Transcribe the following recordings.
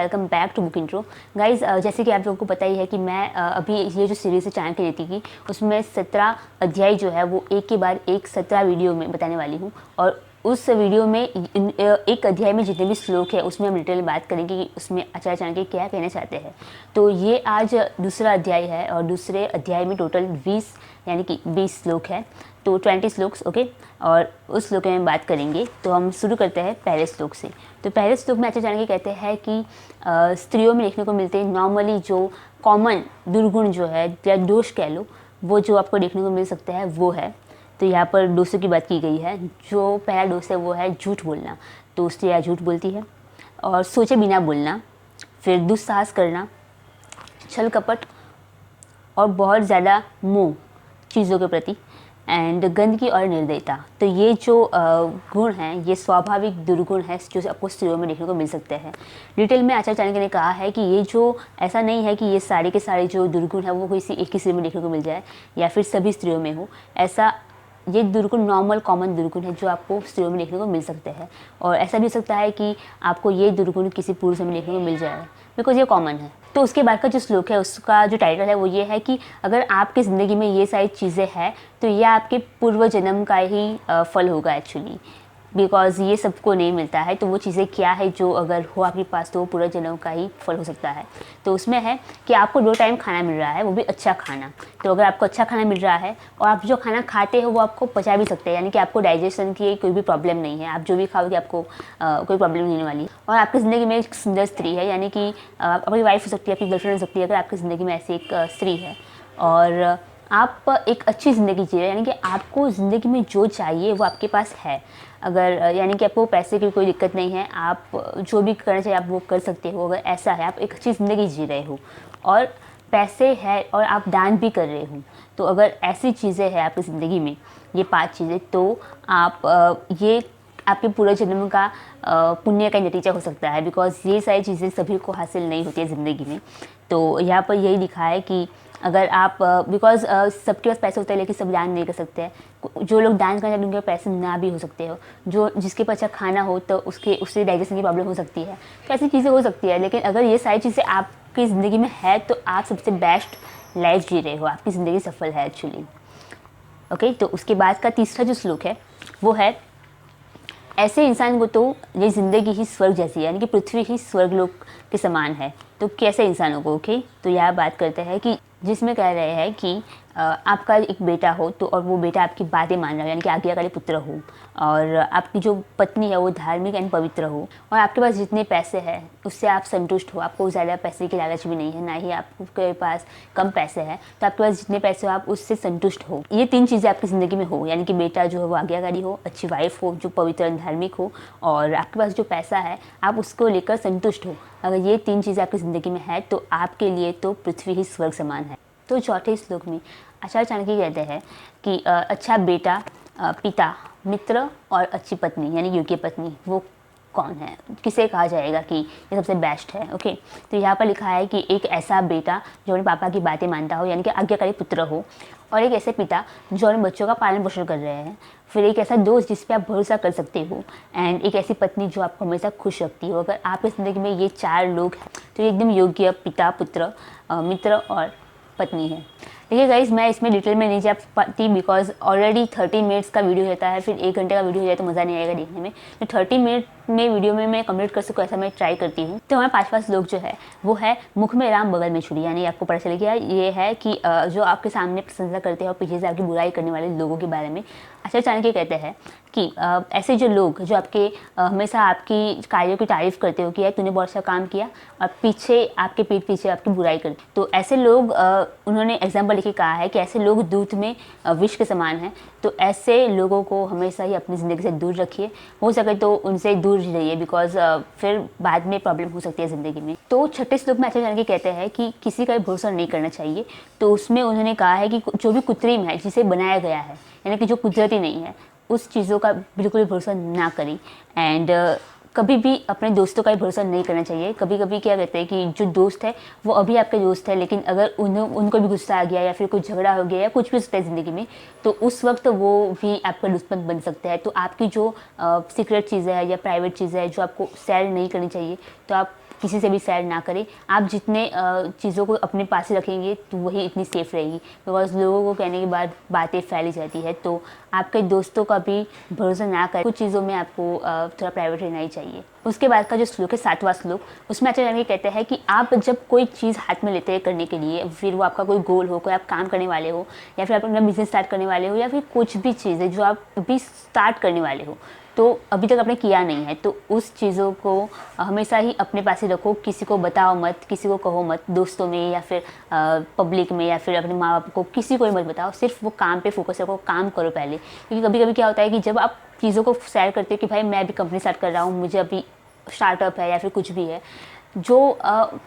Welcome back to book intro. Guys, जैसे कि आप लोगों को पता ही है कि मैं अभी ये जो सीरीज़ है चाणक्य की नीति की, उसमें 17 अध्याय जो है वो एक के बाद एक 17 वीडियो में बताने वाली हूँ। और उस वीडियो में एक अध्याय में जितने भी श्लोक है उसमें हम डिटेल बात करेंगे कि उसमें आचार्य चाणक्य क्या कहना चाहते हैं। तो ये आज दूसरा अध्याय है और दूसरे अध्याय में टोटल 20 यानी कि 20 श्लोक है, तो 20 श्लोक्स, ओके। और उस श्लोक में बात करेंगे। तो हम शुरू करते हैं पहले श्लोक से। तो पहले श्लोक में आचार्य चाणक्य कहते हैं कि स्त्रियों में देखने को मिलते हैं नॉर्मली जो कॉमन दुर्गुण जो है या दोष कह लो, वो जो आपको देखने को मिल सकता है वो है। तो यहाँ पर दोषों की बात की गई है। जो पहला दोष है वो है झूठ बोलना। तो स्त्रियाँ झूठ बोलती है और सोचे बिना बोलना, फिर दुस्साहस करना, छल कपट और बहुत ज़्यादा मोह चीज़ों के प्रति, एंड गंदगी और निर्दयता। तो ये जो गुण हैं ये स्वाभाविक दुर्गुण है जो आपको स्त्रियों में देखने को मिल सकते हैं। डिटेल में आचार्य चाणक्य ने कहा है कि ये जो ऐसा नहीं है कि ये सारे के सारे जो दुर्गुण है वो किसी एक ही स्त्री में देखने को मिल जाए या फिर सभी स्त्रियों में हो। ऐसा ये दुर्गुण नॉर्मल कॉमन दुर्गुण है जो आपको स्त्रियों में देखने को मिल सकते हैं। और ऐसा भी हो सकता है कि आपको ये दुर्गुण किसी पुरुष में देखने को मिल जाए, बिकॉज ये कॉमन है। तो उसके बाद का जो श्लोक है उसका जो टाइटल है वो ये है कि अगर आपकी ज़िंदगी में ये सारी चीज़ें हैं तो यह आपके पूर्व जन्म का ही फल होगा एक्चुअली, बिकॉज ये सबको नहीं मिलता है। तो वो चीज़ें क्या है जो अगर हो आपके पास तो वो पूरा जन्म का ही फल हो सकता है। तो उसमें है कि आपको 2 टाइम खाना मिल रहा है, वो भी अच्छा खाना। तो अगर आपको अच्छा खाना मिल रहा है और आप जो खाना खाते हो वो आपको पचा भी सकते हैं, यानी कि आपको डाइजेशन की कोई भी प्रॉब्लम नहीं है, आप जो भी खाओगे आपको कोई प्रॉब्लम नहीं होने वाली। और आपकी ज़िंदगी में एक सुंदर स्त्री है, यानी कि आपकी वाइफ हो सकती है, आपकी गर्लफ्रेंड हो सकती है, अगर आपकी ज़िंदगी में ऐसी एक स्त्री है और आप एक अच्छी ज़िंदगी जी रहे हैं, यानी कि आपको ज़िंदगी में जो चाहिए वो आपके पास है। अगर यानी कि आपको पैसे की कोई दिक्कत नहीं है, आप जो भी करना चाहिए आप वो कर सकते हो। अगर ऐसा है, आप एक अच्छी ज़िंदगी जी रहे हो और पैसे है और आप दान भी कर रहे हो, तो अगर ऐसी चीज़ें हैं आपकी ज़िंदगी में, ये 5 चीज़ें, तो आप ये आपके पूरे जन्म का पुण्य का नतीजा हो सकता है। बिकॉज ये सारी चीज़ें सभी को हासिल नहीं होती है ज़िंदगी में। तो यहाँ पर यही लिखा है कि अगर आप बिकॉज सबके पास पैसे होते हैं लेकिन सब दान नहीं कर सकते हैं। जो लोग दान करना चाहते हैं उनके पैसे ना भी हो सकते हो, जो जिसके पास अच्छा खाना हो तो उससे डाइजेशन की प्रॉब्लम हो सकती है। तो ऐसी चीज़ें हो सकती है, लेकिन अगर ये सारी चीज़ें आपकी ज़िंदगी में है तो आप सबसे बेस्ट लाइफ जी रहे हो, आपकी ज़िंदगी सफल है एक्चुअली, ओके। तो उसके बाद का तीसरा जो श्लोक है वो है, ऐसे इंसान को तो ये ज़िंदगी ही स्वर्ग जैसी है, यानी कि पृथ्वी ही स्वर्गलोक के समान है। तो कैसे इंसानों को, ओके। तो यह बात करते हैं कि जिसमें कह रहे हैं कि आपका एक बेटा हो तो और वो बेटा आपकी बातें मान रहा हो, यानी कि आज्ञाकारी पुत्र हो, और आपकी जो पत्नी है वो धार्मिक एंड पवित्र हो, और आपके पास जितने पैसे हैं उससे आप संतुष्ट हो, आपको ज़्यादा पैसे की लालच भी नहीं है, ना ही आपके पास कम पैसे हैं, तो आपके पास जितने पैसे हो आप उससे संतुष्ट हो। ये 3 चीज़ें आपकी ज़िंदगी में हो, यानी कि बेटा जो है वो आज्ञाकारी हो, अच्छी वाइफ हो जो पवित्र एंड धार्मिक हो, और आपके पास जो पैसा है आप उसको लेकर संतुष्ट हो। अगर ये 3 चीज़ें आपकी ज़िंदगी में है तो आपके लिए तो पृथ्वी ही स्वर्ग समान है। तो चौथे श्लोक में आचार्य चाणक्य कहते हैं कि अच्छा बेटा, पिता, मित्र और अच्छी पत्नी यानी योग्य पत्नी वो कौन है, किसे कहा जाएगा कि ये सबसे बेस्ट है, ओके। तो यहाँ पर लिखा है कि एक ऐसा बेटा जो अपने पापा की बातें मानता हो, यानी कि आज्ञाकारी पुत्र हो, और एक ऐसे पिता जो अपने बच्चों का पालन पोषण कर रहे हैं, फिर एक ऐसा दोस्त जिस पे आप भरोसा कर सकते हो, एंड एक ऐसी पत्नी जो आपको हमेशा खुश रखती हो। अगर आपकी ज़िंदगी में ये 4 लोग हैं तो ये एकदम योग्य पिता, पुत्र, मित्र और पत्नी है। देखिए गाइस, मैं इसमें डिटेल में नहीं जा पाती बिकॉज ऑलरेडी 30 मिनट्स का वीडियो रहता है, फिर 1 घंटे का वीडियो हो जाए तो मज़ा नहीं आएगा देखने में। तो 30 मिनट में वीडियो में मैं कंप्लीट कर सकूँ ऐसा मैं ट्राई करती हूँ। तो हमारा 5वां श्लोक जो है वो है, मुख में राम बगल में छुरी, यानी आपको पता चल गया ये है कि जो आपके सामने प्रशंसा करते हैं और पीछे से आपकी बुराई करने वाले लोगों के बारे में आचार्य चाणक्य कहते हैं कि ऐसे जो लोग जो आपके हमेशा आपकी कार्यों की तारीफ करते हो कि यार तूने बहुत अच्छा काम किया, और पीछे आपके पीठ पीछे आपकी बुराई करते, तो ऐसे लोग उन्होंने एग्जाम्पल लिख के कहा है कि ऐसे लोग दूध में विष के समान हैं। तो ऐसे लोगों को हमेशा ही अपनी ज़िंदगी से दूर रखिए, हो सके तो उनसे दूर ही रहिए, बिकॉज फिर बाद में प्रॉब्लम हो सकती है ज़िंदगी में। तो 6ठे श्लोक में आचार्य चाणक्य कहते हैं कि किसी का भी भरोसा नहीं करना चाहिए। तो उसमें उन्होंने कहा है कि जो भी कृत्रिम है, जिसे बनाया गया है, यानी कि जो कुदरती नहीं है, उस चीज़ों का बिल्कुल भी भरोसा ना करें। एंड कभी भी अपने दोस्तों का ही भरोसा नहीं करना चाहिए। कभी कभी क्या कहते हैं कि जो दोस्त है वो अभी आपके दोस्त है, लेकिन अगर उनको भी गुस्सा आ गया या फिर कोई झगड़ा हो गया या कुछ भी होता है ज़िंदगी में, तो उस वक्त वो भी आपका दुश्मन बन सकता है। तो आपकी जो सीक्रेट चीज़ें है या प्राइवेट चीज़ें है जो आपको शेयर नहीं करनी चाहिए, तो आप किसी से भी शेयर ना करें। आप जितने चीज़ों को अपने पास ही रखेंगे तो वही इतनी सेफ़ रहेगी, बिकॉज लोगों को कहने के बाद बातें फैली जाती है। तो आपके दोस्तों का भी भरोसा ना करें, कुछ चीज़ों में आपको थोड़ा प्राइवेट रहना ही चाहिए। उसके बाद का जो श्लोक है 7वां श्लोक, उसमें आचार्य जानकी कहते हैं कि आप जब कोई चीज़ हाथ में लेते हैं करने के लिए, फिर वो आपका कोई गोल हो, कोई आप काम करने वाले हो, या फिर आप अपना बिजनेस स्टार्ट करने वाले हो, या फिर कुछ भी चीज़ है जो आप अभी स्टार्ट करने वाले हो, तो अभी तक आपने किया नहीं है, तो उस चीज़ों को हमेशा ही अपने पास ही रखो। किसी को बताओ मत, किसी को कहो मत, दोस्तों में या फिर पब्लिक में या फिर अपने माँ बाप को, किसी को ही मत बताओ। सिर्फ वो काम पे फोकस रखो, काम करो पहले। क्योंकि कभी कभी क्या होता है कि जब आप चीज़ों को शेयर करते हो कि भाई मैं अभी कंपनी स्टार्ट कर रहा हूँ, मुझे अभी स्टार्टअप है या फिर कुछ भी है, जो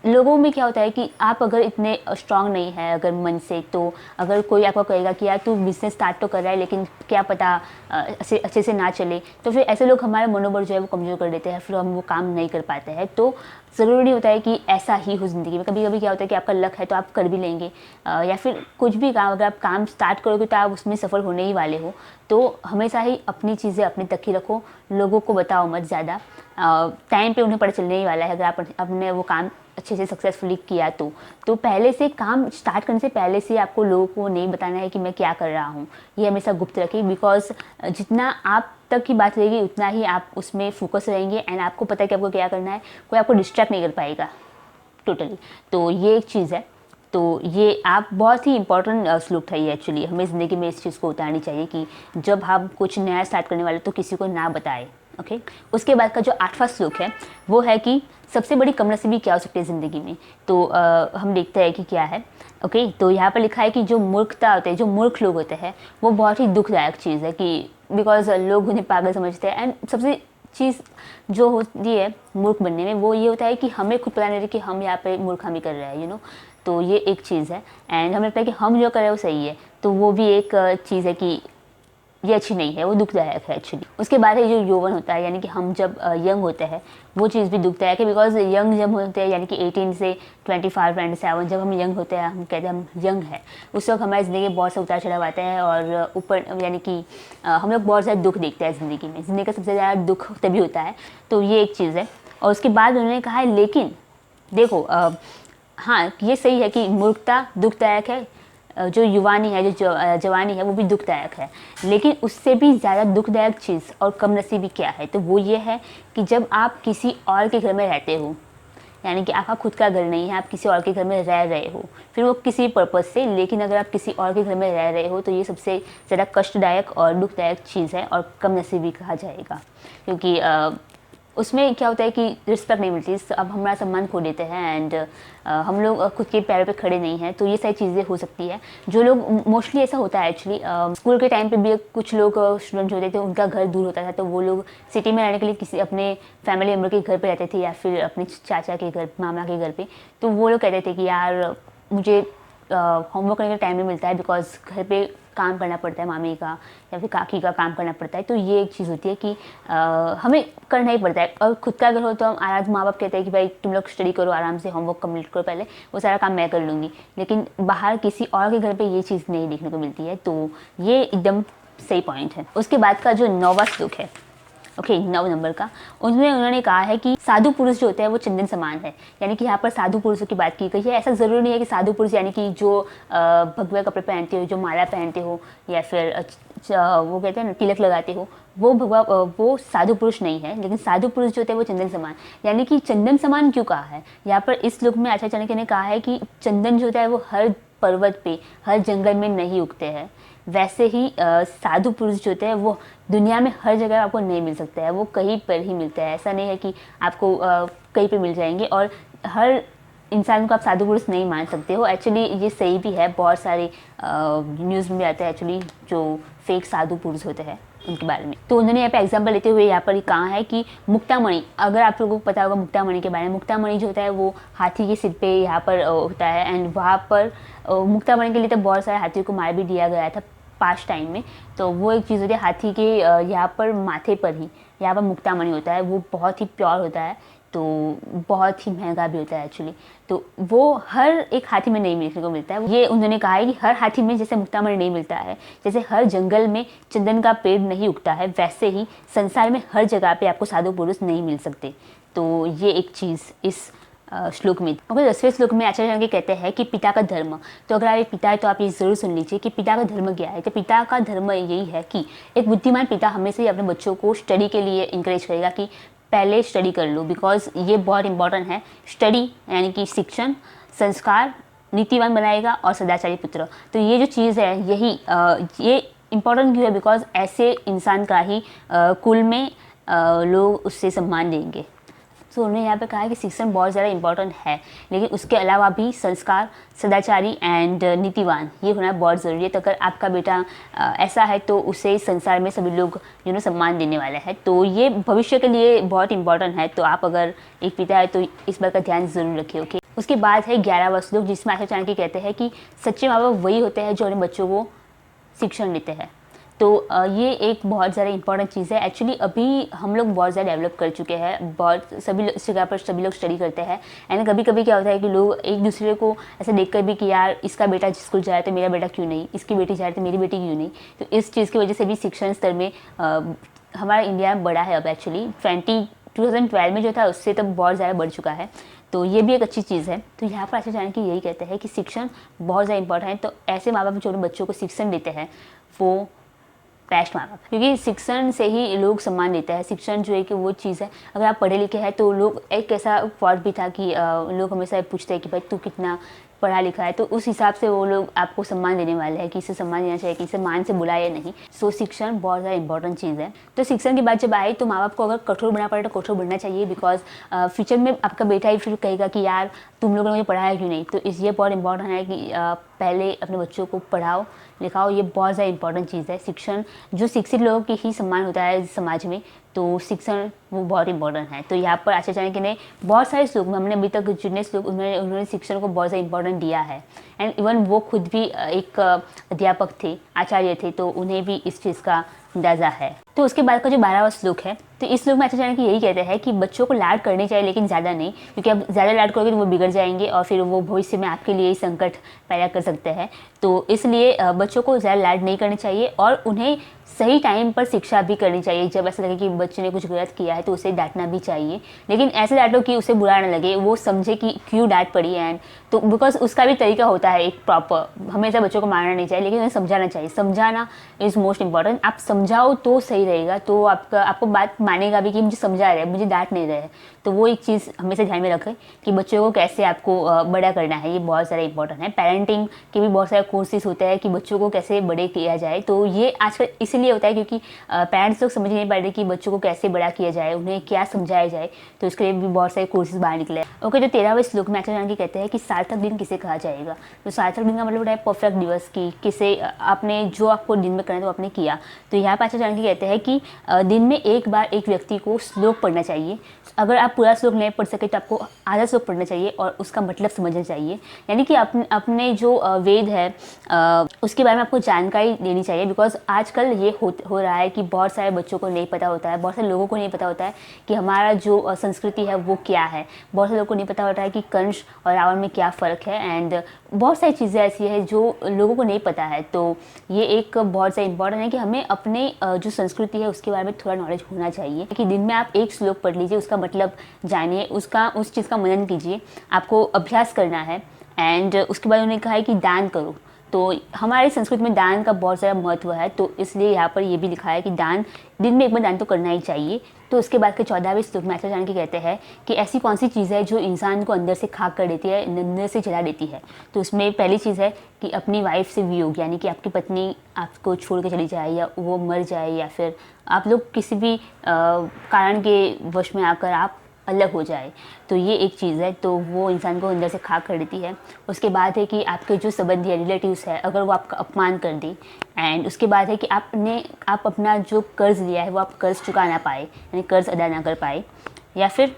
लोगों में क्या होता है कि आप अगर इतने स्ट्रांग नहीं है अगर मन से, तो अगर कोई आपको कहेगा कि यार तू बिज़नेस स्टार्ट तो कर रहा है लेकिन क्या पता अच्छे से ना चले, तो फिर ऐसे लोग हमारा मनोबल जो है वो कमज़ोर कर देते हैं, फिर हम वो काम नहीं कर पाते हैं। तो ज़रूरी नहीं होता है कि ऐसा ही हो ज़िंदगी में। कभी कभी क्या होता है कि आपका लक है तो आप कर भी लेंगे, या फिर कुछ भी काम, अगर आप काम स्टार्ट करोगे तो आप उसमें सफल होने ही वाले हो। तो हमेशा ही अपनी चीज़ें अपने तक ही रखो, लोगों को बताओ मत ज़्यादा। टाइम पे उन्हें पता चलने ही वाला है अगर आपने वो काम अच्छे से सक्सेसफुली किया तो पहले से काम स्टार्ट करने से पहले से आपको लोगों को नहीं बताना है कि मैं क्या कर रहा हूँ, ये हमेशा गुप्त रखें। बिकॉज जितना आप तक की बात रहेगी उतना ही आप उसमें फोकस रहेंगे, एंड आपको पता है कि आपको क्या करना है, कोई आपको डिस्ट्रैक्ट नहीं कर पाएगा टोटली। तो ये एक चीज़ है। तो ये आप बहुत ही इंपॉर्टेंट श्लोक था ये एक्चुअली, हमें ज़िंदगी में इस चीज़ को उतारनी चाहिए कि जब हम कुछ नया स्टार्ट करने वाले तो किसी को ना बताएं। ओके, उसके बाद का जो 8वां श्लोक है वो है कि सबसे बड़ी कमनसीबी क्या हो सकती है ज़िंदगी में। तो हम देखते हैं कि क्या है। ओके, तो यहाँ पर लिखा है कि जो मूर्खता होते हैं, जो मूर्ख लोग होते हैं, वो बहुत ही दुखदायक चीज़ है कि बिकॉज लोग उन्हें पागल समझते हैं। एंड सबसे चीज़ जो होती है मूर्ख बनने में वो ये होता है कि हमें खुद पता नहीं रहता कि हम यहाँ पे मूर्खामी कर रहे हैं, यू नो। तो ये एक चीज़ है, एंड हमें लगता है कि हम जो कर रहे हैं वो सही है, तो वो भी एक चीज़ है कि ये अच्छी नहीं है, वो दुखदायक है एक्चुअली। उसके बाद है जो यौवन होता है, यानी कि हम जब यंग होते हैं, वो चीज़ भी दुखदायक है। बिकॉज यंग जब होते हैं, यानी कि 18 से 25 27, जब हम यंग होते हैं, हम कहते हैं हम यंग है, उस वक्त हमारी ज़िंदगी में बहुत से उतार चढ़ाव आते हैं, और ऊपर यानी कि हम लोग बहुत ज़्यादा दुख देखते हैं ज़िंदगी में। ज़िंदगी का सबसे ज़्यादा दुख तभी होता है, तो ये एक चीज़ है। और उसके बाद उन्होंने कहा है लेकिन देखो हाँ, ये सही है कि मूर्खता दुखदायक है, जो युवानी है, जो जवानी है, वो भी दुखदायक है। लेकिन उससे भी ज़्यादा दुखदायक चीज़ और कम नसीबी क्या है, तो वो ये है कि जब आप किसी और के घर में रहते हो, यानी कि आपका खुद का घर नहीं है, आप किसी और के घर में रह रहे हो, फिर वो किसी पर्पज़ से, लेकिन अगर आप किसी और के घर में रह रहे हो तो ये सबसे ज़्यादा कष्टदायक और दुखदायक चीज़ है, और कम नसीबी कहा जाएगा। क्योंकि उसमें क्या होता है कि रिस्पेक्ट नहीं मिलती, अब हमारा सम्मान खो देते हैं, एंड हम लोग खुद के पैरों पे खड़े नहीं हैं। तो ये सारी चीज़ें हो सकती है। जो लोग मोस्टली ऐसा होता है एक्चुअली, स्कूल के टाइम पे भी कुछ लोग स्टूडेंट होते थे, उनका घर दूर होता था, तो वो लोग सिटी में रहने के लिए किसी अपने फैमिली मेम्बर के घर पे रहते थे, या फिर अपने चाचा के घर, मामा के घर पे। तो वो लोग कहते थे कि यार मुझे होमवर्क करने का टाइम नहीं मिलता है, बिकॉज घर पे काम करना पड़ता है, मामी का या फिर काकी का काम करना पड़ता है। तो ये एक चीज़ होती है कि हमें करना ही पड़ता है। और खुद का अगर हो तो हम आराम, माँ बाप कहते हैं कि भाई तुम लोग स्टडी करो, आराम से होमवर्क कंप्लीट करो, पहले वो सारा काम मैं कर लूँगी। लेकिन बाहर किसी और के घर पे ये चीज़ नहीं देखने को मिलती है। तो ये एकदम सही पॉइंट है। उसके बाद का जो 9वां श्लोक है, ओके 9 नंबर का, उसमें उन्होंने कहा है कि साधु पुरुष जो होते हैं वो चंदन समान है। यानी कि यहाँ पर साधु पुरुषों की बात की गई है। ऐसा ज़रूरी नहीं है कि साधु पुरुष यानी कि जो भगवे कपड़े पहनते हो, जो माला पहनते हो, या फिर वो कहते हैं ना तिलक लगाते हो, वो साधु पुरुष नहीं है। लेकिन साधु पुरुष जो होते हैं वो चंदन समान। यानी कि चंदन समान क्यों कहा है यहाँ पर, इस श्लोक में आचार्य चाणक्य ने कहा है कि चंदन जो होता है वो हर पर्वत पे, हर जंगल में नहीं उगते हैं। वैसे ही साधु पुरुष जो होते हैं वो दुनिया में हर जगह आपको नहीं मिल सकता है, वो कहीं पर ही मिलता है। ऐसा नहीं है कि आपको कहीं पे मिल जाएंगे, और हर इंसान को आप साधु पुरुष नहीं मान सकते हो। एक्चुअली ये सही भी है, बहुत सारे न्यूज़ में आते हैं एक्चुअली जो फेक साधु पुरुष होते हैं उनके बारे में। तो उन्होंने यहाँ पे एग्जांपल लेते हुए यहाँ पर कहा है कि मुक्तामणि, अगर आप लोगों को पता होगा मुक्तामणि के बारे में, मुक्तामणि जो होता है वो हाथी के सिर पे यहाँ पर होता है। एंड वहाँ पर मुक्तामणि के लिए तो बहुत सारे हाथियों को मार भी दिया गया था पास्ट टाइम में। तो वो एक चीज़ होती है, हाथी के यहाँ पर माथे पर ही यहाँ पर मुक्तामणि होता है, वो बहुत ही प्योर होता है, तो बहुत ही महंगा भी होता है एक्चुअली। तो वो हर एक हाथी में नहीं देखने को मिलता है। ये उन्होंने कहा है कि हर हाथी में जैसे मुक्तामणि नहीं मिलता है, जैसे हर जंगल में चंदन का पेड़ नहीं उगता है, वैसे ही संसार में हर जगह पे आपको साधु पुरुष नहीं मिल सकते। तो ये एक चीज़ इस श्लोक में। ओके, 10वें श्लोक में आचार्य चाणक्य कहते हैं कि पिता का धर्म। तो अगर आप एक पिता है तो आप ये ज़रूर सुन लीजिए कि पिता का धर्म क्या है। तो पिता का धर्म यही है कि एक बुद्धिमान पिता हमेशा ही अपने बच्चों को स्टडी के लिए इंकरेज करेगा कि पहले स्टडी कर लो, बिकॉज ये बहुत इंपॉर्टेंट है। स्टडी यानी कि शिक्षण, संस्कार नीतिवान बनाएगा और सदाचारी पुत्र। तो ये जो चीज़ है यही ये इम्पॉर्टेंट क्यों है, बिकॉज ऐसे इंसान का ही कुल में लोग उससे सम्मान देंगे। तो उन्होंने यहाँ पे कहा है कि शिक्षण बहुत ज़्यादा इंपॉर्टेंट है, लेकिन उसके अलावा भी संस्कार, सदाचारी एंड नीतिवान ये होना बहुत ज़रूरी है। तो अगर आपका बेटा ऐसा है तो उसे संसार में सभी लोग सम्मान देने वाले हैं। तो ये भविष्य के लिए बहुत इंपॉर्टेंट है। तो आप अगर एक पिता है तो इस बात का ध्यान ज़रूर रखिए। ओके, उसके बाद है 11वां श्लोक, जिसमें आचार्य चाणक्य कहते हैं कि सच्चे माँ बाप वही होते हैं जो अपने बच्चों को शिक्षण देते हैं। तो ये एक बहुत ज़्यादा इंपॉर्टेंट चीज़ है। एक्चुअली अभी हम लोग बहुत ज़्यादा डेवलप कर चुके हैं, बहुत सभी इस जगह पर सभी लोग स्टडी करते हैं। एंड कभी कभी क्या होता है कि लोग एक दूसरे को ऐसे देख कर भी कि यार इसका बेटा स्कूल जाए तो मेरा बेटा क्यों नहीं, इसकी बेटी जाए तो मेरी बेटी क्यों नहीं। तो इस चीज़ की वजह से भी शिक्षण स्तर में हमारा इंडिया में बढ़ा है। अब एक्चुअली 2012 में जो था उससे तो बहुत ज़्यादा बढ़ चुका है। तो ये भी एक अच्छी चीज़ है। तो यहाँ पर आचार्य चाणक्य यही कहते हैं कि शिक्षण बहुत ज़्यादा इंपॉर्टेंट है। तो ऐसे माँ बाप जो बच्चों को शिक्षण देते हैं वो बेस्ट माँ बाप, क्योंकि शिक्षण से ही लोग सम्मान देते हैं। शिक्षण जो है कि वो चीज़ है, अगर आप पढ़े लिखे हैं तो लोग, एक ऐसा वर्ड भी था कि लोग हमेशा पूछते हैं कि भाई तू कितना पढ़ा लिखा है, तो उस हिसाब से वो लोग आपको सम्मान देने वाले हैं कि इसे सम्मान देना चाहिए, कि इसे मान से बुलाए या नहीं। सो शिक्षण बहुत ज़्यादा इंपॉर्टेंट चीज़ है। तो शिक्षण की बात जब आए तो माँ बाप को अगर कठोर बनना पड़े तो कठोर बनना चाहिए, बिकॉज फ्यूचर में आपका बेटा ही फिर कहेगा कि यार तुम लोगों ने मुझे पढ़ाया क्यों नहीं। तो ये बहुत इंपॉर्टेंट है कि पहले अपने बच्चों को पढ़ाओ लिखाओ, ये बहुत ज़्यादा इंपॉर्टेंट चीज़ है। शिक्षण, जो शिक्षित लोगों की ही सम्मान होता है समाज में, तो शिक्षण वो बहुत इंपॉर्टेंट है। तो यहाँ पर आचार्य चाणक्य ने बहुत सारे श्लोक में, हमने अभी तक जितने श्लोक उन्होंने शिक्षण को बहुत ज़्यादा इंपॉर्टेंट दिया है। एंड इवन वो खुद भी एक अध्यापक थे, आचार्य थे, तो उन्हें भी इस चीज़ का अंदाज़ा है। तो उसके बाद का जो 12वां श्लोक है, तो इस श्लोक में आचार्य चाणक्य यही कहते हैं कि बच्चों को लाड करनी चाहिए, लेकिन ज़्यादा नहीं, क्योंकि आप ज़्यादा लाड करोगे तो वो बिगड़ जाएंगे और फिर वो भविष्य में आपके लिए संकट पैदा कर सकते हैं। तो इसलिए बच्चों को ज़्यादा लाड नहीं करनी चाहिए और उन्हें सही टाइम पर शिक्षा भी करनी चाहिए। जब ऐसा लगे कि बच्चे ने कुछ गलत किया है तो उसे डांटना भी चाहिए, लेकिन ऐसे डांटो कि उसे बुरा ना लगे, वो समझे कि क्यों डांट पड़ी। एंड तो बिकॉज उसका भी तरीका होता है एक प्रॉपर, हमेशा बच्चों को मारना नहीं चाहिए, लेकिन उन्हें समझाना चाहिए। समझाना इज़ मोस्ट इंपॉर्टेंट। आप समझाओ तो सही रहेगा, तो आपको बात मानेगा भी कि मुझे समझा रहे, मुझे डांट नहीं रहे। तो वो एक चीज़ हमेशा ध्यान में रखें कि बच्चों को कैसे आपको बड़ा करना है, ये बहुत ज़्यादा इंपॉर्टेंट है। पेरेंटिंग के भी बहुत सारे कोर्सेज होते हैं कि बच्चों को कैसे बड़े किया जाए। तो ये आजकल इसीलिए होता है क्योंकि पेरेंट्स लोग समझ नहीं पा रहे कि बच्चों को कैसे बड़ा किया जाए, उन्हें क्या समझाया जाए। तो इसके लिए भी बहुत सारे कोर्सेज बाहर निकले। ओके, तो 13वें श्लोक में आचार्य चाणक्य कहते हैं कि सार्थक दिन किसे कहा जाएगा। तो सार्थक दिन का मतलब है परफेक्ट दिवस, की किसे आपने जो आपको दिन में करना है तो आपने किया। तो यहाँ पर आचार्य चाणक्य कहते हैं कि दिन में एक बार एक व्यक्ति को श्लोक पढ़ना चाहिए। अगर आप पूरा श्लोक नहीं पढ़ सके तो आपको आधा श्लोक पढ़ना चाहिए और उसका मतलब समझना चाहिए। यानी कि अपने जो वेद है उसके बारे में आपको जानकारी देनी चाहिए, बिकॉज आजकल ये हो रहा है कि बहुत सारे बच्चों को नहीं पता होता है, बहुत सारे लोगों को नहीं पता होता है कि हमारा जो संस्कृति है वो क्या है। बहुत सारे लोगों को नहीं पता होता है कि कंस और रावण में क्या फ़र्क है। एंड बहुत सारी चीज़ें ऐसी है जो लोगों को नहीं पता है। तो ये एक बहुत सा इंपॉर्टेंट है कि हमें अपने जो संस्कृति है उसके बारे में थोड़ा नॉलेज होना चाहिए। कि दिन में आप एक श्लोक पढ़ लीजिए, उसका मतलब जानिए, उस चीज़ का मनन कीजिए, आपको अभ्यास करना है। एंड उसके बाद उन्होंने कहा है कि दान करो। तो हमारी संस्कृति में दान का बहुत ज़्यादा महत्व है, तो इसलिए यहाँ पर ये भी लिखा है कि दान, दिन में एक बार दान तो करना ही चाहिए। तो उसके बाद के 14वें श्लोक में आचार्य चाणक्य कहते हैं कि ऐसी कौन सी चीज़ है जो इंसान को अंदर से खाक कर देती है, अंदर से जला देती है। तो उसमें पहली चीज़ है कि अपनी वाइफ से वियोग, यानी कि आपकी पत्नी आपको छोड़ के चली जाए या वो मर जाए, या फिर आप लोग किसी भी कारण के वश में आकर आप अलग हो जाए। तो ये एक चीज़ है, तो वो इंसान को अंदर से खाक कर देती है। उसके बाद है कि आपके जो संबंधी है, रिलेटिव्स है, अगर वो आपका अपमान कर दे। एंड उसके बाद है कि आप अपना जो कर्ज़ लिया है वो आप कर्ज़ चुका ना पाए, यानी कर्ज़ अदा ना कर पाए। या फिर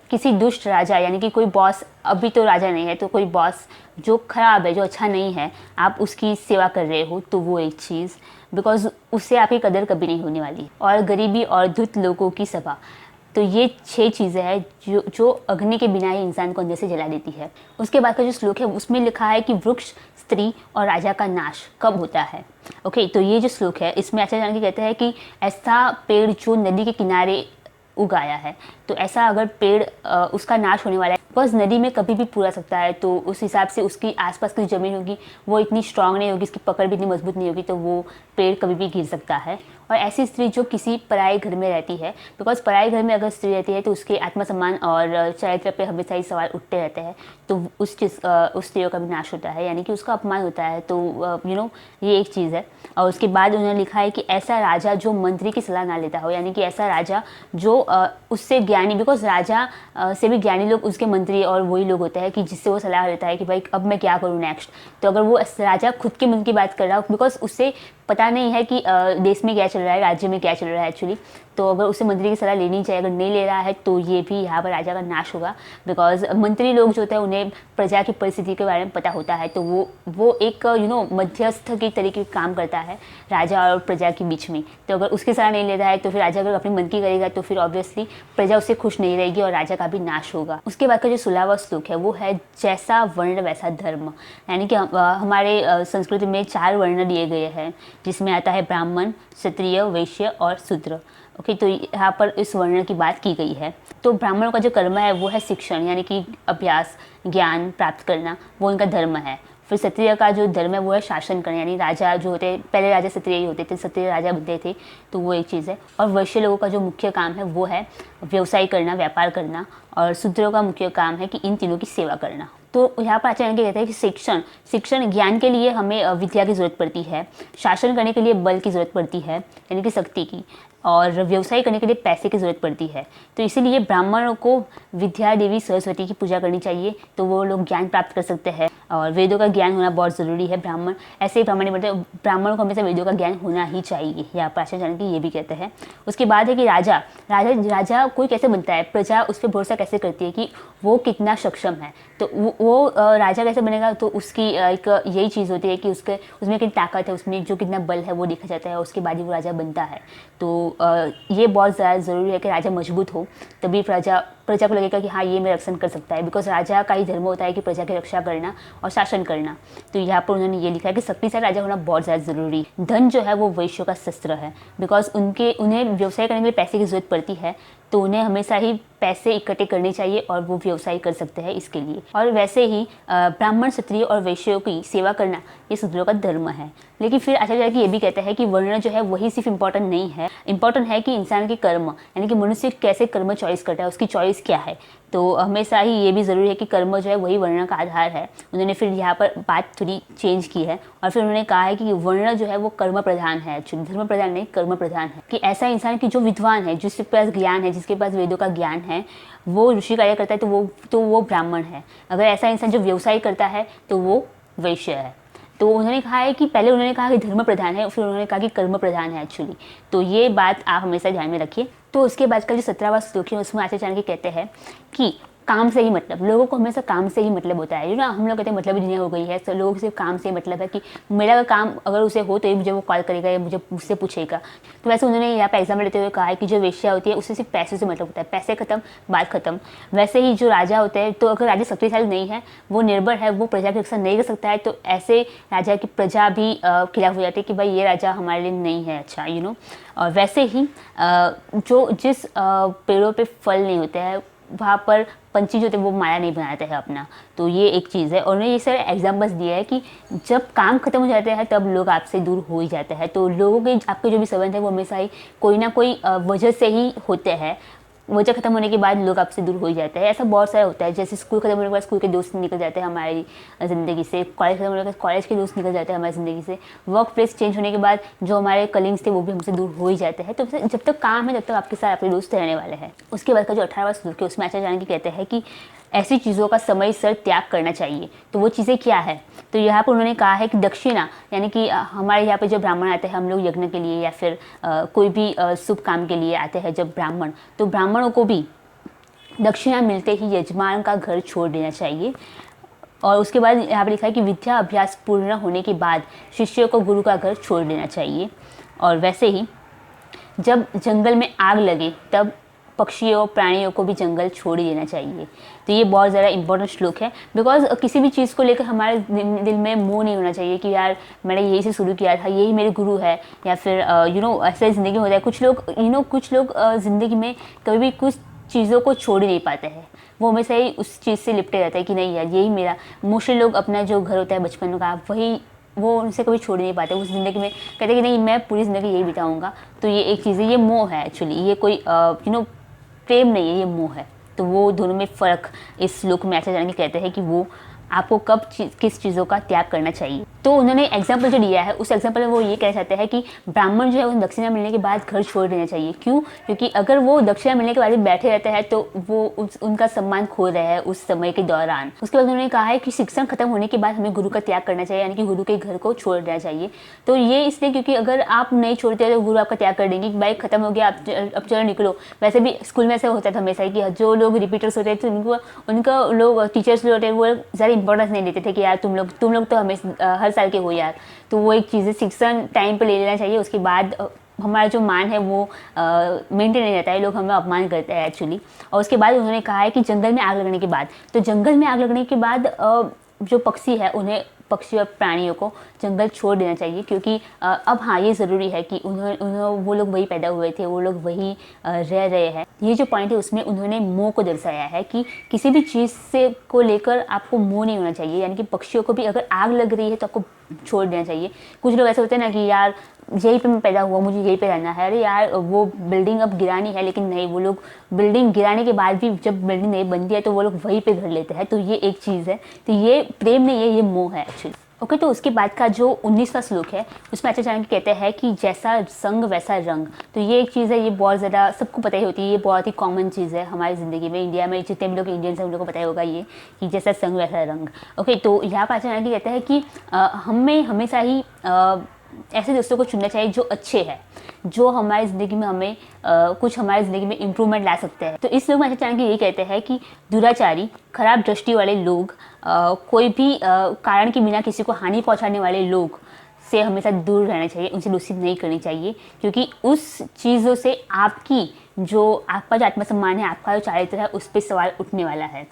किसी दुष्ट राजा, यानी कि कोई बॉस, अभी तो राजा नहीं है तो कोई बॉस जो ख़राब है, जो अच्छा नहीं है, आप उसकी सेवा कर रहे हो, तो वो एक चीज़, बिकॉज उससे आपकी कदर कभी नहीं होने वाली। और गरीबी और धुत लोगों की सभा। तो ये 6 चीज़ें हैं जो अग्नि के बिना ही इंसान को अंदर से जला देती है। उसके बाद का जो श्लोक है उसमें लिखा है कि वृक्ष, स्त्री और राजा का नाश कब होता है। ओके, तो ये जो श्लोक है इसमें आचार्य चाणक्य कहते हैं कि ऐसा पेड़ जो नदी के किनारे उगाया है। तो ऐसा अगर पेड़ उसका नाश होने वाला है, बिकॉज नदी में कभी भी पूरा सकता है, तो उस हिसाब से उसकी आसपास की ज़मीन होगी वो इतनी स्ट्रांग नहीं होगी, इसकी पकड़ भी इतनी मजबूत नहीं होगी, तो वो पेड़ कभी भी गिर सकता है। और ऐसी स्त्री जो किसी पराये घर में रहती है, बिकॉज पराये घर में अगर स्त्री रहती है तो उसके आत्मसम्मान और चरित्र पे हमेशा ही सवाल उठते रहते हैं, तो उस स्त्रियों का भी नाश होता है, यानी कि उसका अपमान होता है। तो ये एक चीज़ है। और उसके बाद उन्होंने लिखा है कि ऐसा राजा जो मंत्री की सलाह ना लेता हो, यानी कि ऐसा राजा जो उससे ज्ञानी, बिकॉज राजा से भी ज्ञानी लोग उसके मंत्री और वही लोग होते हैं कि जिससे वो सलाह लेता है कि भाई अब मैं क्या करूँ नेक्स्ट। तो अगर वो राजा खुद के मन की बात कर रहा हो, बिकॉज उससे पता नहीं है कि देश में क्या चल रहा है, राज्य में क्या चल रहा है एक्चुअली, तो अगर उसे मंत्री की सलाह लेनी चाहिए, अगर नहीं ले रहा है तो ये भी यहाँ पर राजा का नाश होगा। बिकॉज मंत्री लोग जो होते हैं उन्हें प्रजा की परिस्थिति के बारे में पता होता है, तो वो एक मध्यस्थ के तरीके काम करता है राजा और प्रजा के बीच में। तो अगर उसकी सलाह नहीं ले रहा है तो फिर राजा अगर अपनी मन की करेगा तो फिर ऑब्वियसली प्रजा उससे खुश नहीं रहेगी और राजा का भी नाश होगा। उसके बाद का जो 16वां श्लोक है वो है जैसा वर्ण वैसा धर्म, यानी कि हमारे संस्कृति में 4 वर्ण दिए गए हैं, जिसमें आता है ब्राह्मण, क्षत्रिय, वैश्य और शूद्र। ओके, तो यहाँ पर इस वर्ण की बात की गई है। तो ब्राह्मणों का जो कर्म है वो है शिक्षण, यानी कि अभ्यास, ज्ञान प्राप्त करना, वो उनका धर्म है। फिर क्षत्रिय का जो धर्म है वो है शासन करना, यानी राजा जो होते, पहले राजा क्षत्रिय ही होते थे, क्षत्रिय राजा बनते थे, तो वो एक चीज़ है। और वैश्य लोगों का जो मुख्य काम है वो है व्यवसाय करना, व्यापार करना, और शूद्रों का मुख्य काम है कि इन तीनों की सेवा करना। तो यहाँ पर आचार्य कहते हैं कि शिक्षण ज्ञान के लिए हमें विद्या की ज़रूरत पड़ती है, शासन करने के लिए बल की ज़रूरत पड़ती है यानी कि शक्ति की, और व्यवसाय करने के लिए पैसे की ज़रूरत पड़ती है। तो इसीलिए ब्राह्मणों को विद्या देवी सरस्वती की पूजा करनी चाहिए, तो वो लोग ज्ञान प्राप्त कर सकते हैं। और वेदों का ज्ञान होना बहुत ज़रूरी है। ब्राह्मण ऐसे ही ब्राह्मण नहीं बनते, ब्राह्मणों को हमेशा वेदों का ज्ञान होना ही चाहिए, या आचार्य जानकी ये भी कहते हैं। उसके बाद है कि राजा कोई कैसे बनता है, प्रजा उस पर भरोसा कैसे करती है कि वो कितना सक्षम है। तो वो राजा कैसे बनेगा, तो उसकी एक यही चीज़ होती है कि उसमें कितनी ताकत है, उसमें जो कितना बल है वो देखा जाता है, उसके बाद ही वो राजा बनता है। तो ये बहुत ज़्यादा ज़रूरी है कि राजा मजबूत हो, तभी प्रजा को लगेगा कि हाँ ये मेरा रक्षण कर सकता है, बिकॉज राजा का ही धर्म होता है कि प्रजा की रक्षा करना और शासन करना। तो यहाँ पर उन्होंने ये लिखा है कि शक्तिशाली राजा होना बहुत ज़्यादा ज़रूरी। धन जो है वो वैश्यों का शस्त्र है, बिकॉज उन्हें व्यवसाय करने के लिए पैसे की ज़रूरत पड़ती है, तो उन्हें हमेशा ही पैसे इकट्ठे करने चाहिए और वो व्यवसाय कर सकते हैं इसके लिए। और वैसे ही ब्राह्मण, क्षत्रिय और वैश्यों की सेवा करना ये शूद्रों का धर्म है। लेकिन फिर आचार्य ये भी कहता है कि वर्ण जो है वही सिर्फ इम्पोर्टेंट नहीं है, इम्पोर्टेंट है कि इंसान के कर्म, यानी कि मनुष्य कैसे कर्म चॉइस करता है, उसकी चॉइस क्या है। तो हमेशा ही ये भी ज़रूरी है कि कर्म जो है वही वर्ण का आधार है। उन्होंने फिर यहाँ पर बात थोड़ी चेंज की है और फिर उन्होंने कहा है कि वर्ण जो है वो कर्म प्रधान है, एक्चुअली धर्म प्रधान नहीं, कर्म प्रधान है। कि ऐसा इंसान कि जो विद्वान है, जिसके पास ज्ञान है, जिसके पास वेदों का ज्ञान है, वो ऋषि कार्य करता है, तो वो ब्राह्मण है। अगर ऐसा इंसान जो व्यवसाय करता है तो वो वैश्य है। तो उन्होंने कहा है कि पहले उन्होंने कहा कि धर्म प्रधान है, फिर उन्होंने कहा कि कर्म प्रधान है एक्चुअली। तो ये बात आप हमेशा ध्यान में रखिए। तो उसके बाद का जो 17वां श्लोक है उसमें आचार्य चाणक्य कहते हैं कि काम से ही मतलब, लोगों को हमेशा काम से ही मतलब होता है। हम लोग कहते हैं मतलब दुनिया हो गई है, तो लोगों को सिर्फ काम से मतलब है कि मेरा काम अगर उसे हो तो ये मुझे वो कॉल करेगा या मुझसे पूछेगा। तो वैसे उन्होंने यहाँ पे एग्जाम्पल लेते हुए कहा है कि जो वेश्या होती है उससे सिर्फ पैसे से मतलब होता है, पैसे खत्म बात खत्म। वैसे ही जो राजा होता है, तो अगर राजा शक्तिशाली नहीं है, वो निर्भर है, वो प्रजा की रक्षा नहीं कर सकता है, तो ऐसे राजा की प्रजा भी खिलाफ हो जाती है कि भाई ये राजा हमारे लिए नहीं है अच्छा। और वैसे ही जिस पेड़ों पे फल नहीं होते हैं वहाँ पर पंछी जो थे वो माया नहीं बनाते हैं अपना। तो ये एक चीज़ है। और उन्होंने ये सारे एग्जाम्पल्स दिए हैं कि जब काम खत्म हो जाते हैं तब लोग आपसे दूर हो ही जाते हैं। तो लोगों के आपके जो भी संबंध है वो हमेशा ही कोई ना कोई वजह से ही होते हैं। वजह खत्म होने के बाद लोग आपसे दूर हो ही जाते हैं। ऐसा बहुत सारा होता है, जैसे स्कूल खत्म होने के बाद स्कूल के दोस्त निकल जाते हैं हमारी ज़िंदगी से, कॉलेज खत्म होने के बाद कॉलेज के दोस्त निकल जाते हैं हमारी ज़िंदगी से, वर्क प्लेस चेंज होने के बाद जो हमारे कलीग्स थे वो भी हमसे दूर हो ही जाते हैं। तो जब तक काम है तब तक आपके साथ आपके दोस्त रहने वाले हैं। उसके बाद का जो 18वां श्लोक है उसमें आचार्य चाणक्य कहते हैं कि ऐसी चीज़ों का समय सर त्याग करना चाहिए। तो वो चीज़ें क्या है, तो यहाँ पर उन्होंने कहा है कि दक्षिणा, यानी कि हमारे यहाँ पे जब ब्राह्मण आते हैं, हम लोग यज्ञ के लिए या फिर कोई भी शुभ काम के लिए आते हैं जब ब्राह्मण, तो ब्राह्मणों को भी दक्षिणा मिलते ही यजमान का घर छोड़ देना चाहिए। और उसके बाद यहाँ पर लिखा है कि विद्या अभ्यास पूर्ण होने के बाद शिष्यों को गुरु का घर छोड़ देना चाहिए। और वैसे ही जब जंगल में आग लगे तब पक्षियों प्राणियों को भी जंगल छोड़ ही देना चाहिए। तो ये बहुत ज़्यादा इंपॉर्टेंट श्लोक है, बिकॉज किसी भी चीज़ को लेकर हमारे दिल में मोह नहीं होना चाहिए कि यार मैंने यही से शुरू किया था, यही मेरे गुरु है, या फिर ऐसा ज़िंदगी में होता है। कुछ लोग ज़िंदगी में कभी भी कुछ चीज़ों को छोड़ ही नहीं पाते हैं, वो हमेशा ही उस चीज़ से लिपटे रहता है कि नहीं यार यही मेरा। मोस्टली लोग अपना जो घर होता है बचपन का, वही वो उनसे कभी छोड़ नहीं पाते उस ज़िंदगी में, कहते हैं कि नहीं मैं पूरी ज़िंदगी यही बिताऊंगा। तो ये एक चीज़ है, ये मोह है एक्चुअली, ये कोई प्रेम नहीं है, ये मोह है। तो वो दोनों में फ़र्क इस श्लोक में ऐसे जाने के कहते हैं कि वो आपको कब किस चीज़ों का त्याग करना चाहिए। तो उन्होंने एग्जाम्पल जो दिया है, उस एग्जाम्पल में वो ये कहना चाहते हैं कि ब्राह्मण जो है उन्हें दक्षिणा मिलने के बाद घर छोड़ देना चाहिए। क्यों? क्योंकि अगर वो दक्षिणा मिलने के बाद भी बैठे रहते हैं तो वो उनका सम्मान खो रहे हैं उस समय के दौरान। उसके बाद उन्होंने कहा है कि शिक्षण खत्म होने के बाद हमें गुरु का त्याग करना चाहिए, यानी कि गुरु के घर को छोड़ देना चाहिए। तो ये इसलिए क्योंकि अगर आप नहीं छोड़ते तो गुरु आपका त्याग कर देंगे कि भाई खत्म हो गया, अब चलो निकलो। वैसे भी स्कूल में ऐसा होता था हमेशा कि जो लोग रिपीटर्स होते थे उनका लोग टीचर्स जो होते हैं वो ज़्यादा इंपॉर्टेंस नहीं देते थे कि यार तुम लोग तो हमें हर साल के हो यार। तो वो एक चीज़ है, शिक्षण टाइम पे ले लेना चाहिए। उसके बाद हमारा जो मान है वो मेंटेन नहीं रहता है, लोग हमें अपमान करते हैं एक्चुअली। और उसके बाद उन्होंने कहा है कि जंगल में आग लगने के बाद, तो जंगल में आग लगने के बाद जो पक्षी है उन्हें पक्षी और प्राणियों को जंगल छोड़ देना चाहिए। क्योंकि अब हाँ ये ज़रूरी है कि वो लोग वही पैदा हुए थे, वो लोग वही रह रहे हैं। ये जो पॉइंट है उसमें उन्होंने मोह को दर्शाया है कि किसी भी चीज़ से को लेकर आपको मोह नहीं होना चाहिए, यानी कि पक्षियों को भी अगर आग लग रही है तो आपको छोड़ देना चाहिए। कुछ लोग ऐसे होते हैं ना कि यार यहीं पे मैं पैदा हुआ, मुझे यहीं पे रहना है, अरे यार वो बिल्डिंग अब गिरानी है, लेकिन नहीं, वो लोग बिल्डिंग गिराने के बाद भी जब बिल्डिंग नहीं बनती है तो वो लोग वहीं पे घर लेते हैं। तो ये एक चीज़ है, तो ये प्रेम नहीं है, ये मोह है एक्चुअली। ओके, तो उसके बाद का जो 19वां श्लोक है उसमें आचार्य चाणक्य कहते हैं कि जैसा संग वैसा रंग। तो ये एक चीज़ है, ये बहुत ज़्यादा सबको पता ही होती है, ये बहुत ही कॉमन चीज़ है हमारी ज़िंदगी में। इंडिया में जितने भी लोग इंडियंस हैं उन लोगों को पता ही होगा ये कि जैसा संग वैसा रंग। ओके, तो यहाँ पर आचार्य चाणक्य कहते हैं कि हमें हमेशा ही ऐसे दोस्तों को चुनना चाहिए जो अच्छे हैं, जो हमारी ज़िंदगी में हमें कुछ हमारी ज़िंदगी में इम्प्रूवमेंट ला सकते हैं। तो इस लोग में आचार्य चाणक्य यही कहते हैं कि दुराचारी, खराब दृष्टि वाले लोग, कोई भी कारण के बिना किसी को हानि पहुंचाने वाले लोग से हमेशा दूर रहना चाहिए, उनसे दोस्ती नहीं करनी चाहिए। क्योंकि उस चीज़ों से आपका जो आत्मसम्मान है, आपका जो चारित्र है, उस पर सवाल उठने वाला है।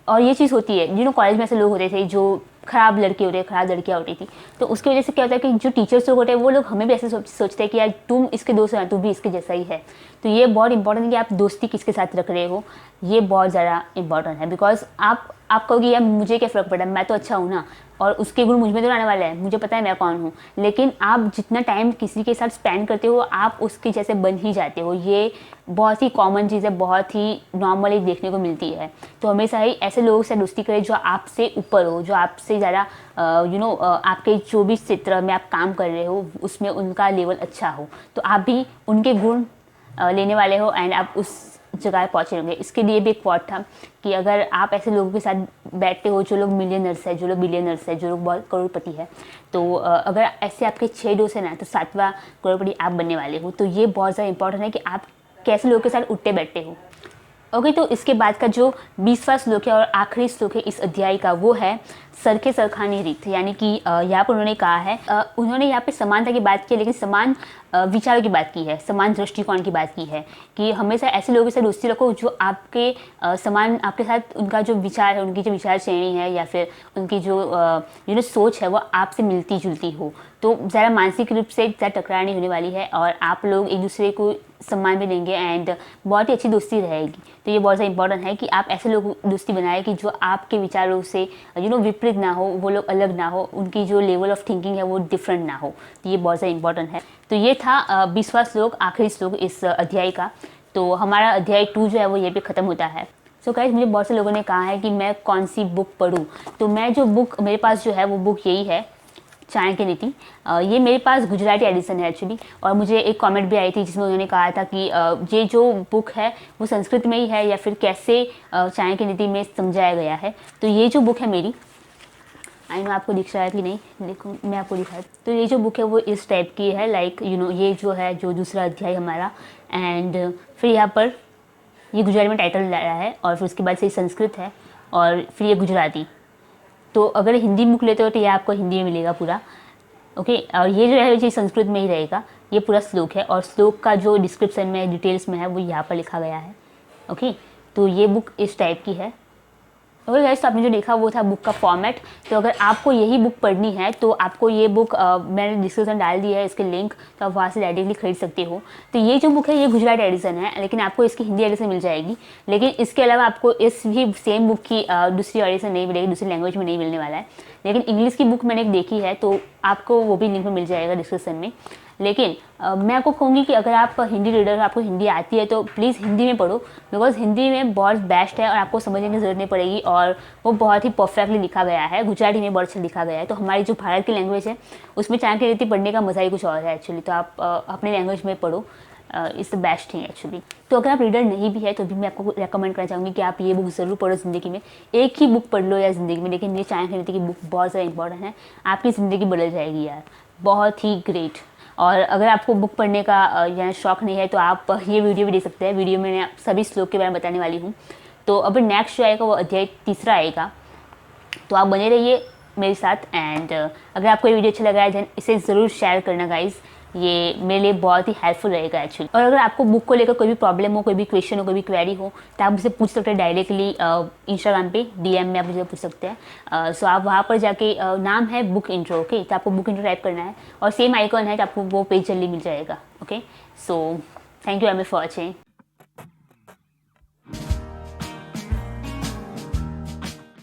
और ये चीज़ होती है, कॉलेज में ऐसे लोग होते थे जो खराब लड़के होते, खराब लड़कियाँ होती थी, तो उसकी वजह से क्या होता है कि जो टीचर्स लोग होते हैं वो लोग हमें भी ऐसे सोचते हैं कि यार तुम इसके दोस्त हो, तू भी इसके जैसा ही है। तो ये बहुत इंपॉर्टेंट है कि आप दोस्ती किसके साथ रख रहे हो, ये बहुत ज़्यादा इंपॉर्टेंट है। बिकॉज आप कहोगे यार मुझे क्या फ़र्क पड़ा, मैं तो अच्छा हूँ ना, और उसके गुण मुझ में तो आने वाले हैं, मुझे पता है मैं कौन हूँ। लेकिन आप जितना टाइम किसी के साथ स्पेंड करते हो आप उसके जैसे बन ही जाते हो। ये बहुत ही कॉमन चीज़ है, बहुत ही नॉर्मली देखने को मिलती है। तो हमेशा ही ऐसे लोगों से दोस्ती करें जो आपसे ऊपर हो, जो आपसे ज़्यादा आपके जो भी क्षेत्र में आप काम कर रहे हो उसमें उनका लेवल अच्छा हो, तो आप भी उनके गुण लेने वाले हो एंड आप उस जगह पहुँचे होंगे। इसके लिए भी एक पॉइंट था कि अगर आप ऐसे लोगों के साथ बैठते हो जो लोग मिलियनर्स है, जो लोग बिलियनर्स है, जो लोग बहुत करोड़पति है, तो अगर ऐसे आपके 6 दोस्त हैं ना, तो 7वां करोड़पति आप बनने वाले हो। तो ये बहुत ज़्यादा इंपॉर्टेंट है कि आप कैसे लोगों के साथ उठते बैठते हो। ओके, तो इसके बाद का जो 20वां श्लोक है और आखिरी श्लोक है इस अध्याय का, वो है सरखे सरखानी रीत। यानी कि यहाँ पर उन्होंने कहा है, उन्होंने यहाँ पे समानता की बात की है, लेकिन समान विचारों की बात की है, समान दृष्टिकोण की बात की है कि हमेशा ऐसे लोगों से दोस्ती रखो जो आपके समान, आपके साथ उनका जो विचार है, उनकी जो विचार श्रेणी है या फिर उनकी जो सोच है वो आपसे मिलती जुलती हो। तो ज़्यादा मानसिक रूप से ज़्यादा टकरार नहीं होने वाली है और आप लोग एक दूसरे को सम्मान भी देंगे एंड बहुत ही अच्छी दोस्ती रहेगी। तो ये बहुत ज़्यादा इंपॉर्टेंट है कि आप ऐसे लोग दोस्ती बनाए कि जो आपके विचारों से विपरीत ना हो, वो लोग अलग ना हो, उनकी जो लेवल ऑफ थिंकिंग है वो डिफरेंट ना हो। तो ये बहुत ज़्यादा इंपॉर्टेंट है। तो ये था 20वां श्लोक, आखिरी श्लोक इस अध्याय का। तो हमारा अध्याय 2 जो है वो ये पे ख़त्म होता है। सो गाइस, मुझे बहुत से लोगों ने कहा है कि मैं कौन सी बुक पढूं, तो मैं जो बुक मेरे पास जो है वो बुक यही है, चाणक्य नीति। ये मेरे पास गुजराती एडिशन है एक्चुअली, और मुझे एक कमेंट भी आई थी जिसमें उन्होंने कहा था कि ये जो बुक है वो संस्कृत में ही है या फिर कैसे चाणक्य नीति में समझाया गया है। तो ये जो बुक है मेरी, आई नो आपको दिख रहा है कि नहीं, देखो मैं आपको दिखा। तो ये जो बुक है वो इस टाइप की है, लाइक ये जो है जो दूसरा अध्याय हमारा, एंड फिर यहाँ पर ये गुजराती में टाइटल लाया है और फिर उसके बाद से संस्कृत है और फिर ये गुजराती। तो अगर हिंदी बुक लेते हो तो ये आपको हिंदी में मिलेगा पूरा, ओके। और ये जो है ये संस्कृत में ही रहेगा, ये पूरा श्लोक है और श्लोक का जो डिस्क्रिप्शन में डिटेल्स में है वो यहाँ पर लिखा गया है। ओके, तो ये बुक इस टाइप की है। ओके गाइस, तो आपने जो देखा वो था बुक का फॉर्मेट। तो अगर आपको यही बुक पढ़नी है तो आपको ये बुक मैंने डिस्क्रिप्शन डाल दिया है इसके लिंक, तो आप वहाँ से डायरेक्टली खरीद सकते हो। तो ये जो बुक है ये गुजरात एडिशन है, लेकिन आपको इसकी हिंदी एडिशन मिल जाएगी। लेकिन इसके अलावा आपको इस भी सेम बुक की दूसरी एडिशन नहीं मिलेगी, दूसरी लैंग्वेज में नहीं मिलने वाला है। लेकिन इंग्लिश की बुक मैंने एक देखी है, तो आपको वो भी लिंक में मिल जाएगा डिस्क्रिप्शन में। लेकिन मैं आपको कहूँगी कि अगर आप हिंदी रीडर हो, आपको हिंदी आती है, तो प्लीज़ हिंदी में पढ़ो, बिकॉज हिंदी में बहुत बेस्ट है और आपको समझने की ज़रूरत नहीं पड़ेगी। और वो बहुत ही परफेक्टली लिखा गया है, गुजराती में बहुत अच्छा लिखा गया है। तो हमारी जो भारत की लैंग्वेज है उसमें चाणक्य नीति पढ़ने का मज़ा ही कुछ और है एक्चुअली। तो आप अपनी लैंग्वेज में पढ़ो, is the best thing actually. तो अगर आप रीडर नहीं भी है तो भी मैं आपको रेकमेंड करना चाहूँगी कि आप ये बुक ज़रूर पढ़ो ज़िंदगी में। एक ही बुक पढ़ लो यार ज़िंदगी में, लेकिन ये चाणक्य नीति की बुक बहुत ज़्यादा इंपॉर्टेंट है, आपकी ज़िंदगी बदल जाएगी यार, बहुत ही ग्रेट। और अगर आपको बुक पढ़ने का यानी शौक नहीं है तो आप ये वीडियो भी देख सकते हैं। वीडियो में मैं सभी श्लोक के बारे में बताने वाली हूँ। तो अभी नेक्स्ट जो आएगा वो अध्याय 3 आएगा, तो आप बने रहिए मेरे साथ। एंड अगर आपको ये वीडियो अच्छा लगा है देन इसे ज़रूर शेयर करना गाइज़, ये मेरे लिए बहुत ही हेल्पफुल रहेगा एक्चुअली। और अगर आपको बुक को लेकर कोई भी प्रॉब्लम हो, कोई भी क्वेश्चन हो, कोई भी क्वेरी हो, तो आप मुझसे पूछ सकते हैं डायरेक्टली इंस्टाग्राम पे DM में आप मुझे पूछ सकते हैं। सो आप वहाँ पर जाके नाम है बुक इंट्रो, ओके, तो आपको बुक इंट्रो टाइप करना है और सेम आइकॉन है, तो आपको वो पेज जल्दी मिल जाएगा। Okay, so thank you very much for watching.